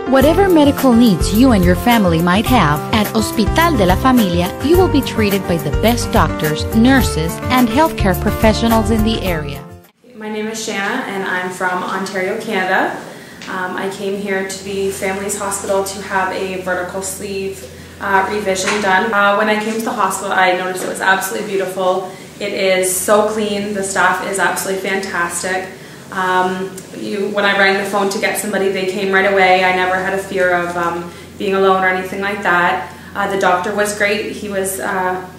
Whatever medical needs you and your family might have, at Hospital de la Familia, you will be treated by the best doctors, nurses, and healthcare professionals in the area. My name is Shanna and I'm from Ontario, Canada. I came here to the Families Hospital to have a vertical sleeve revision done. When I came to the hospital, I noticed it was absolutely beautiful. It is so clean. The staff is absolutely fantastic. When I rang the phone to get somebody, they came right away. I never had a fear of being alone or anything like that. The doctor was great. He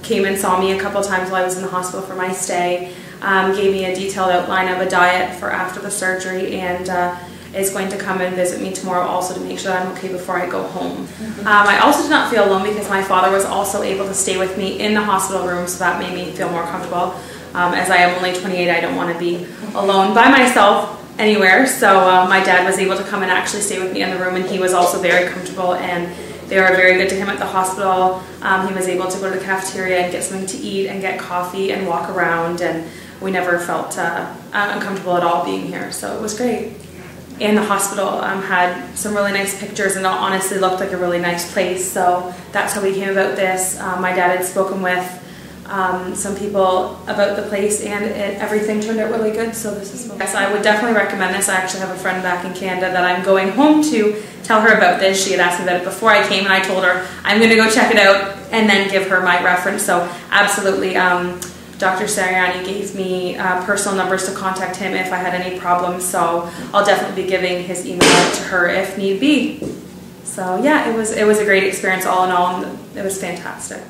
came and saw me a couple times while I was in the hospital for my stay. Gave me a detailed outline of a diet for after the surgery, and is going to come and visit me tomorrow also to make sure that I'm okay before I go home. I also did not feel alone because my father was also able to stay with me in the hospital room, so that made me feel more comfortable. As I am only 28, I don't want to be alone by myself anywhere, so my dad was able to come and actually stay with me in the room, and he was also very comfortable, and they were very good to him at the hospital. He was able to go to the cafeteria and get something to eat and get coffee and walk around, and we never felt uncomfortable at all being here, so it was great. And the hospital had some really nice pictures, and it honestly looked like a really nice place, so that's how we came about this. My dad had spoken with some people about the place, and everything turned out really good, so this is yes, I would definitely recommend this. I actually have a friend back in Canada that I'm going home to tell her about this. She had asked me about it before I came, and I told her I'm going to go check it out and then give her my reference, so absolutely. Dr. Sariani gave me personal numbers to contact him if I had any problems, so I'll definitely be giving his email to her if need be. So yeah, it was a great experience all in all, and it was fantastic.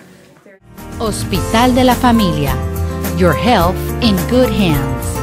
Hospital de la Familia. Your health in good hands.